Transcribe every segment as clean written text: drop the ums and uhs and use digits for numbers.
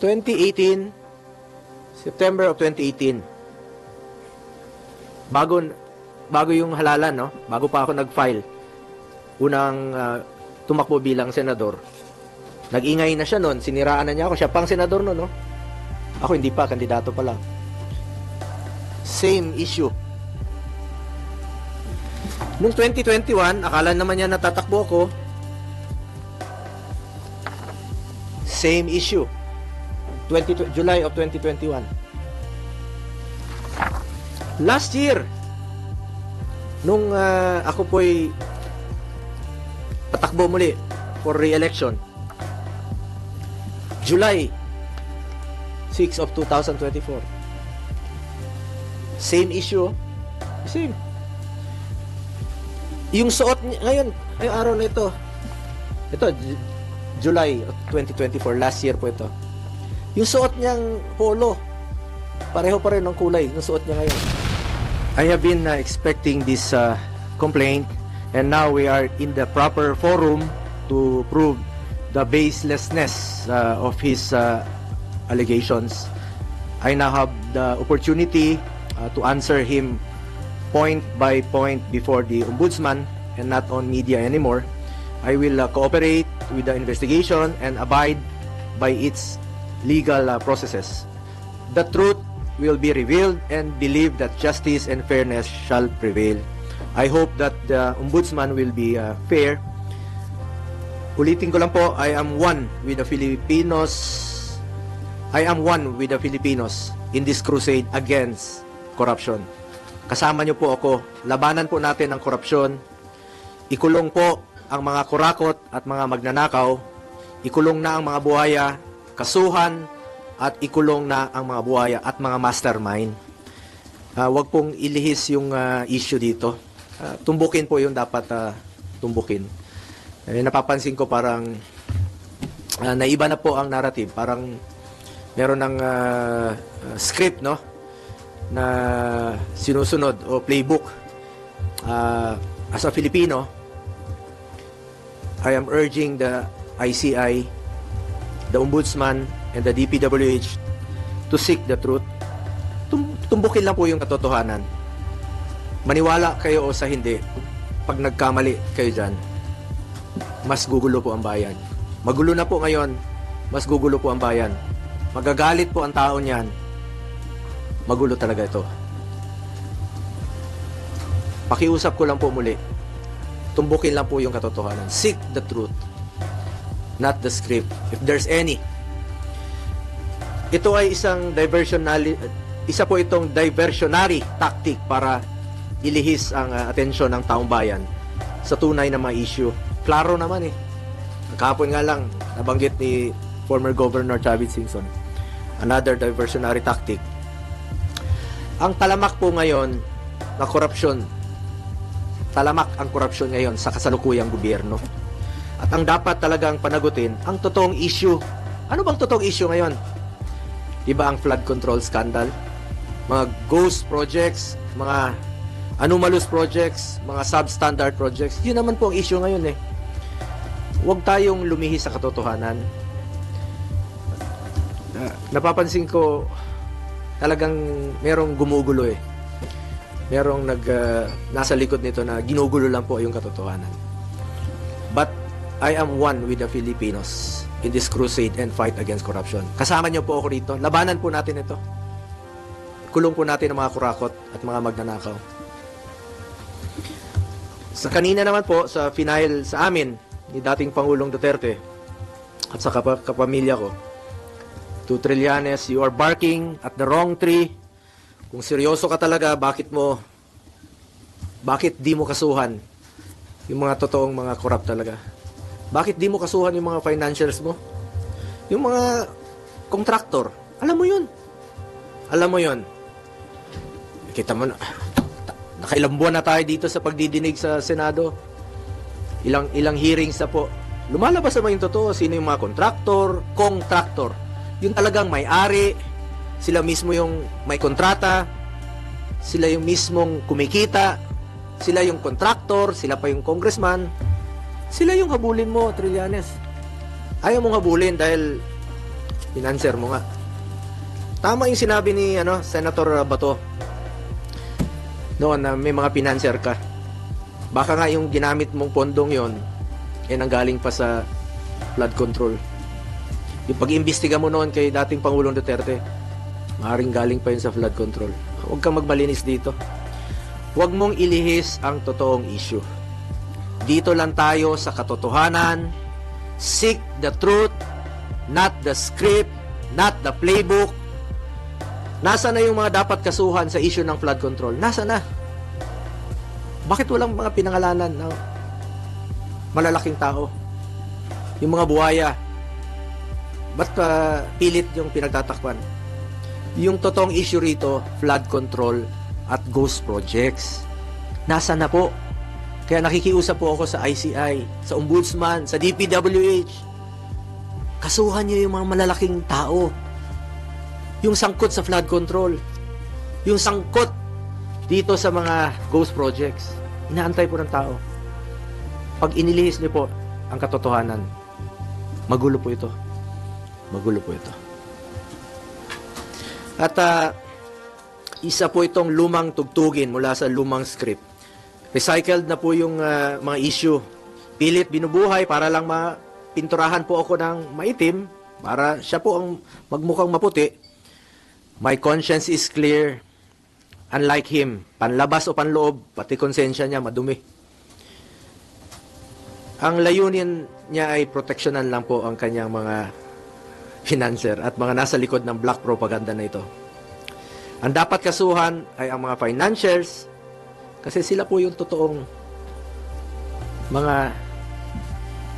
2018, September of 2018. Bago yung halalan, no? Bago pa ako nag-file. Unang tumakbo bilang senador. Nag-ingay na siya noon, siniraan na niya ako. Siya pang senador noon, no? Ako hindi pa, kandidato pa lang. Same issue. Noong 2021, akala naman niya natatakbo ako. Same issue. July of 2021. Last year, nung ako po'y patakbo muli for re-election, July 6 of 2024. Same issue. Same. Yung suot niya, ngayon, ay araw na ito. Ito, July of 2024, last year po ito. Yung suot niyang polo, pareho pa rin ng kulay ng suot niya ngayon. I have been expecting this complaint, and now we are in the proper forum to prove the baselessness of his allegations. I now have the opportunity to answer him point by point before the ombudsman and not on media anymore. I will cooperate with the investigation and abide by its legal processes. The truth will be revealed and believe that justice and fairness shall prevail. I hope that the ombudsman will be fair. Ulitin ko lang po, I am one with the Filipinos. I am one with the Filipinos in this crusade against corruption. Kasama niyo po ako. Labanan po natin ang korupsyon. Ikulong po ang mga kurakot at mga magnanakaw. Ikulong na ang mga buhaya, kasuhan, at ikulong na ang mga buhaya at mga mastermind. Huwag pong ilihis yung issue dito. Tumbukin po yung dapat tumbukin. Napapansin ko parang naiba na po ang narrative. Parang meron ng script, no, na sinusunod o playbook. As a Filipino, I am urging the ICI, the Ombudsman, and the DPWH to seek the truth. Tumbukin lang po yung katotohanan. Maniwala kayo o sa hindi, pag nagkamali kayo dyan, mas gugulo po ang bayan. Magulo na po ngayon, mas gugulo po ang bayan. Magagalit po ang tao niyan, magulo talaga ito. Pakiusap ko lang po muli, tumbukin lang po yung katotohanan. Seek the truth, not the script, if there's any. Ito ay isa po itong diversionary tactic para ilihis ang atensyon ng taong bayan sa tunay na mga issue. Klaro naman eh. Kahapon nga lang, nabanggit ni former Governor Chavit Singson, another diversionary tactic. Ang talamak po ngayon na korupsyon, talamak ang korupsyon ngayon sa kasalukuyang gobyerno. At ang dapat talagang panagutin, ang totoong issue. Ano bang totoong issue ngayon? Diba ang flood control scandal? Mga ghost projects, mga anomalous projects, mga substandard projects. Yun naman po ang issue ngayon eh. Huwag tayong lumihis sa katotohanan. Napapansin ko talagang merong gumugulo eh. Merong nasa likod nito na ginugulo lang po yung katotohanan. But I am one with the Filipinos in this crusade and fight against corruption. Kasama niyo po ako rito. Labanan po natin ito. Kulong po natin ang mga kurakot at mga magnanakaw. Sa kanina naman po, sa final sa amin, ni dating Pangulong Duterte at sa kapamilya ko, to Trillanes, you are barking at the wrong tree. Kung seryoso ka talaga, bakit di mo kasuhan yung mga totoong mga corrupt talaga? Bakit di mo kasuhan yung mga financials mo? Yung mga contractor. Alam mo yun. Alam mo yun. Kita mo na, nakailang buwan na tayo dito sa pagdidinig sa Senado. Ilang hearings na po. Lumalabas naman yung totoo. Sino yung mga contractor. Yung talagang may-ari. Sila mismo yung may kontrata. Sila yung mismong kumikita. Sila yung contractor. Sila pa yung congressman. Sila yung habulin mo, Trillanes. Ayaw mong habulin dahil Financer mo nga. Tama yung sinabi ni Senator Bato noon na may mga financer ka. Baka nga yung ginamit mong pondong yon nanggaling pa sa flood control. Yung pag-imbestiga mo noon kay dating Pangulong Duterte, maaaring galing pa yun sa flood control. Huwag kang magmalinis dito. Huwag mong ilihis ang totoong issue. Dito lang tayo sa katotohanan. Seek the truth, not the script, not the playbook. Nasa na yung mga dapat kasuhan sa issue ng flood control? Nasa na? Bakit walang mga pinangalanan na malalaking tao? Yung mga buhaya, ba't pilit yung pinagtatakpan? Yung totoong issue rito, flood control at ghost projects. Nasa na po? Kaya nakikiusap po ako sa ICI, sa Ombudsman, sa DPWH. Kasuhan niyo yung mga malalaking tao. Yung sangkot sa flood control. Yung sangkot dito sa mga ghost projects. Inaantay po ng tao. Pag inilihis niyo po ang katotohanan, magulo po ito. Magulo po ito. At isa po itong lumang tugtugin mula sa lumang script. Recycled na po yung mga issue. Pilit binubuhay para lang mapinturahan po ako ng maitim para siya po ang magmukhang maputi. My conscience is clear. Unlike him, panlabas o panloob, pati konsensya niya madumi. Ang layunin niya ay proteksyonan lang po ang kanyang mga financer at mga nasa likod ng black propaganda na ito. Ang dapat kasuhan ay ang mga financiers kasi sila po yung totoong mga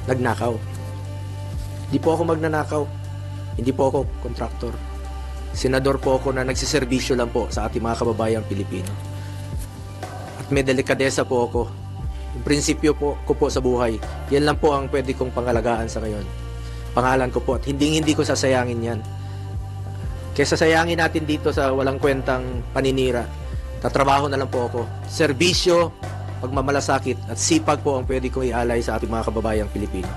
nagnakaw. Hindi po ako magnanakaw. Hindi po ako kontraktor. Senador po ako na nagsiservisyo lang po sa ating mga kababayang Pilipino. At may delikadesa po ako. Yung prinsipyo po ko po sa buhay, yan lang po ang pwede kong pangalagaan sa ngayon. Pangalan ko po at hindi ko sasayangin yan. Kesa sayangin natin dito sa walang kwentang paninira, tatrabaho na lang po ako. Serbisyo, pagmamalasakit at sipag po ang pwede kong ialay sa ating mga kababayang Pilipino.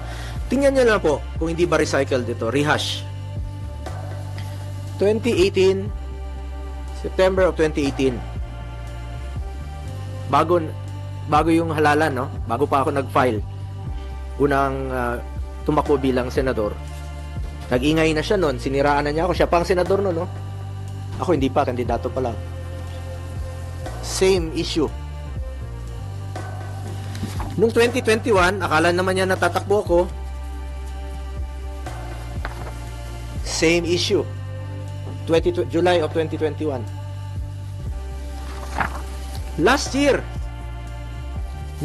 Tingnan nyo lang po kung hindi ba recycled ito. Rehash. 2018, September of 2018. Bago yung halalan, no? Bago pa ako nag-file. Unang tumakbo bilang senador. Nag-ingay na siya noon, siniraan na niya ako. Siya pa ang senador noon, no? Ako hindi pa, kandidato pa lang. Same issue. Noong 2021, akala naman niya natatakbo ko. Same issue. July of 2021. Last year,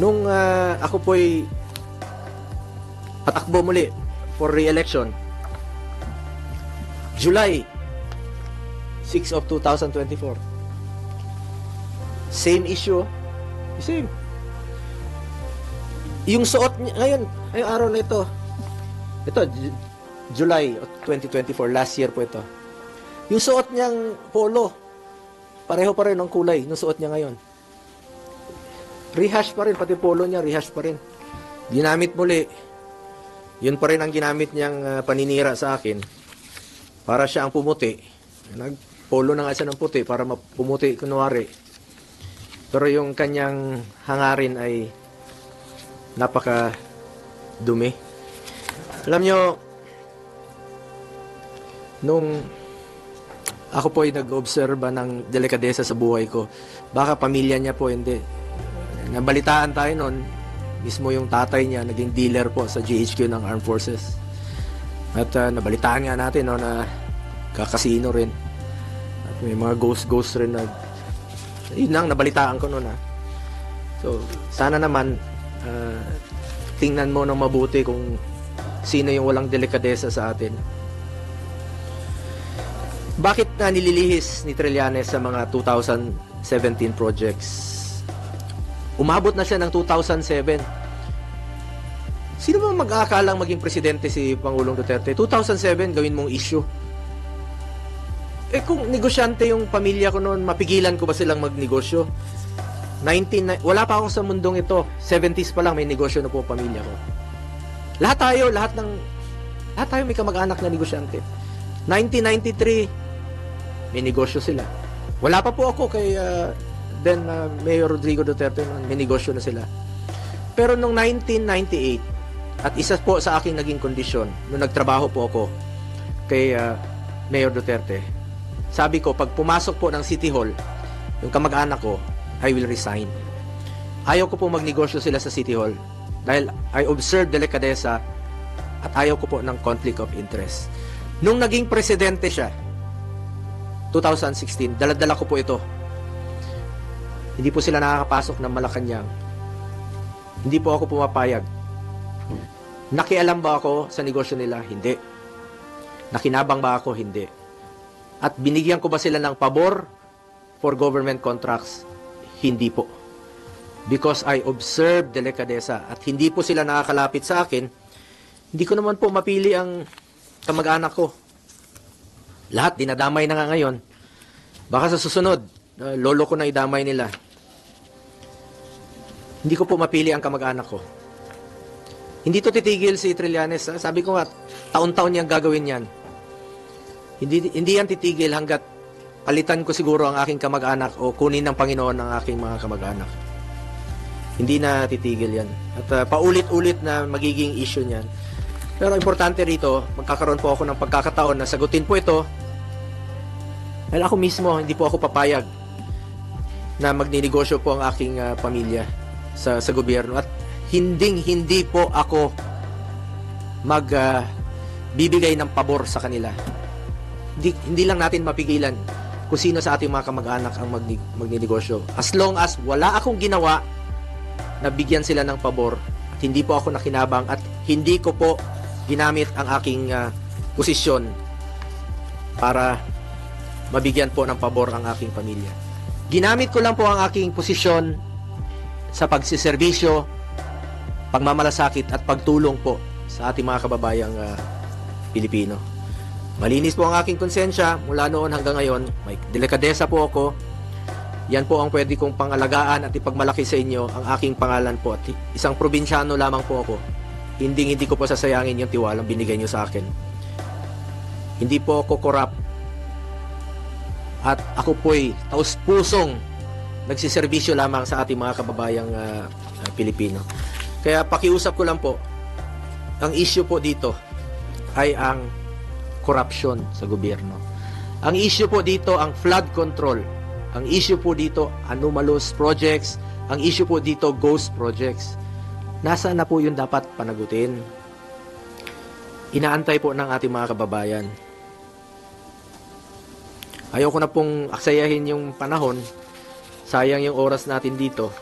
nung ako po'y patakbo muli for re-election, July 6 of 2024. Same issue. Same. Yung suot niya, ngayon, ngayong araw na ito, July of 2024, last year po ito. Yung suot niyang polo, pareho pa rin ang kulay ng suot niya ngayon. Rehash pa rin, pati polo niya, rehash pa rin. Ginamit muli. Yun pa rin ang ginamit niyang paninira sa akin. Para siya ang pumuti. Nagpolo na nga siya ng puti para pumuti kunwari. Pero yung kanyang hangarin ay napaka dumi. Alam nyo, nung ako po ay nag-obserba ng delikadesa sa buhay ko, baka pamilya niya po hindi. Nabalitaan tayo noon, mismo yung tatay niya naging dealer po sa GHQ ng Armed Forces. At nabalitaan nga natin no, na kakasino rin. At may mga ghost rin na yun lang, nabalitaan ko noon. So, sana naman tingnan mo ng mabuti kung sino yung walang delikadesa sa atin. Bakit na nililihis ni Trillanes sa mga 2017 projects? Umabot na siya ng 2007. Sino ba mag-aakalang maging presidente si Pangulong Duterte? 2007, gawin mong issue. Kung negosyante yung pamilya ko noon, mapigilan ko ba silang magnegosyo? Wala pa akong sa mundong ito. 70s pa lang may negosyo na po pamilya ko. Lahat tayo may kamag-anak na negosyante. 1993, may negosyo sila. Wala pa po ako kay Mayor Rodrigo Duterte, may negosyo na sila. Pero nung 1998, at isa po sa aking naging kondisyon, nung nagtrabaho po ako kay Mayor Duterte, sabi ko, pag pumasok po ng City Hall, yung kamag-anak ko, I will resign. Ayaw ko po magnegosyo sila sa City Hall dahil I observe delikadesa at ayaw ko po ng conflict of interest. Nung naging presidente siya, 2016, dala-dala ko po ito. Hindi po sila nakakapasok ng Malacanang. Hindi po ako pumapayag. Nakialam ba ako sa negosyo nila? Hindi. Nakinabang ba ako? Hindi. At binigyan ko ba sila ng pabor for government contracts? Hindi po. Because I observe delikadesa at hindi po sila nakakalapit sa akin, hindi ko naman po mapili ang kamag-anak ko. Lahat, dinadamay na nga ngayon. Baka sa susunod, lolo ko na idamay nila. Hindi ko po mapili ang kamag-anak ko. Hindi to titigil si Trillanes. Sabi ko nga, taon-taon niyang gagawin yan. Hindi yan titigil hanggat palitan ko siguro ang aking kamag-anak o kunin ng Panginoon ang aking mga kamag-anak. Hindi na titigil yan. At paulit-ulit na magiging issue niyan. Pero importante rito, magkakaroon po ako ng pagkakataon na sagutin po ito. Dahil ako mismo, hindi po ako papayag na magninegosyo po ang aking pamilya sa gobyerno. At hindi po ako magbibigay ng pabor sa kanila. Hindi lang natin mapigilan kung sino sa ating mga kamag-anak ang magninegosyo. As long as wala akong ginawa na bigyan sila ng pabor at hindi po ako nakinabang at hindi ko po ginamit ang aking posisyon para mabigyan po ng pabor ang aking pamilya. Ginamit ko lang po ang aking posisyon sa pagsiservisyo, pagmamalasakit at pagtulong po sa ating mga kababayang Pilipino. Malinis po ang aking konsensya mula noon hanggang ngayon. May delikadesa po ako. Yan po ang pwede kong pangalagaan at ipagmalaki sa inyo ang aking pangalan po. At isang probinsyano lamang po ako. Hindi ko po sasayangin yung tiwalang binigay nyo sa akin. Hindi po ako corrupt. At ako po'y taus-pusong nagsiservisyo lamang sa ating mga kababayang Pilipino. Kaya pakiusap ko lang po, ang issue po dito ay ang corruption sa gobyerno. Ang issue po dito ang flood control. Ang issue po dito anomalous projects. Ang issue po dito ghost projects. Nasaan na po yun dapat panagutin? Inaantay po ng ating mga kababayan. Ayoko na pong aksayahin yung panahon. Sayang yung oras natin dito.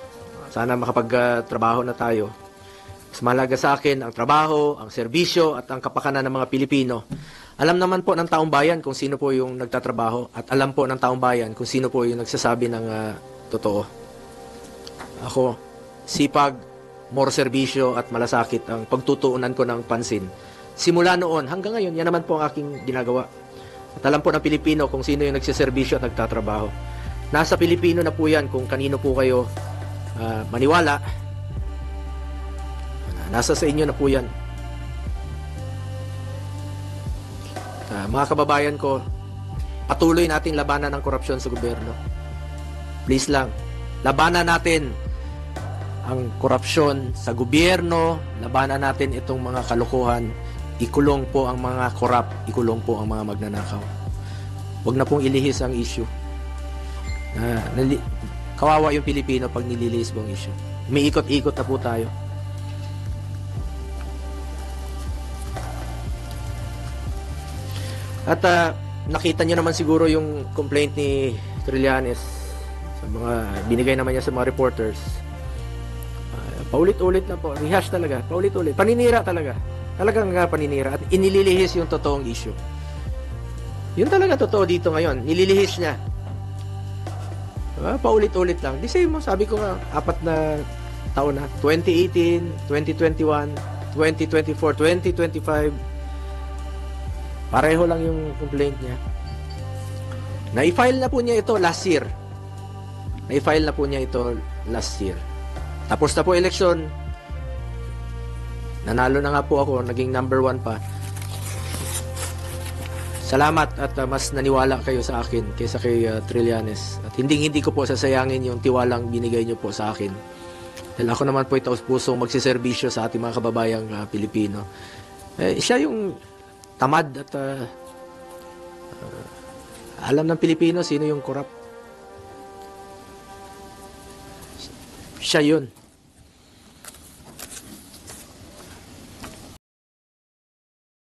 Sana makapagtrabaho na tayo. Mas mahalaga sa akin ang trabaho, ang serbisyo at ang kapakanan ng mga Pilipino. Alam naman po ng taong bayan kung sino po yung nagtatrabaho at alam po ng taong bayan kung sino po yung nagsasabi ng totoo. Ako, sipag, more serbisyo at malasakit ang pagtutuunan ko ng pansin. Simula noon hanggang ngayon, yan naman po ang aking ginagawa. At alam po ng Pilipino kung sino yung nagsiservisyo at nagtatrabaho. Nasa Pilipino na po yan kung kanino po kayo maniwala. Nasa sa inyo na po yan. Mga kababayan ko, patuloy nating labanan ang korupsyon sa gobyerno. Please lang, labanan natin ang korupsyon sa gobyerno, labanan natin itong mga kalokohan, ikulong po ang mga corrupt, ikulong po ang mga magnanakaw. Huwag na pong ilihis ang issue. Kawawa yung Pilipino pag nililihis po ang issue. May ikot-ikot na po tayo. At nakita nyo naman siguro yung complaint ni Trillanes sa mga binigay naman niya sa mga reporters. Paulit-ulit na po, rehash talaga, paulit-ulit, paninira talaga. Talagang paninira at inililihis yung totoong issue. Yun talaga totoo dito ngayon, nililihis niya. Paulit-ulit lang. Di same mo, sabi ko nga, 4 na taon na, 2018, 2021, 2024, 2025, pareho lang yung complaint niya. Na-file na po niya ito last year. Na-file na po niya ito last year. Tapos na po eleksyon. Nanalo na nga po ako. Naging number 1 pa. Salamat at mas naniwala kayo sa akin kaysa kay Trillanes. At hindi ko po sasayangin yung tiwalang binigay niyo po sa akin. Dahil ako naman po taos-pusong magsiservisyo sa ating mga kababayang Pilipino. Siya yung tamad at alam ng Pilipino sino yung korap. Siya yun.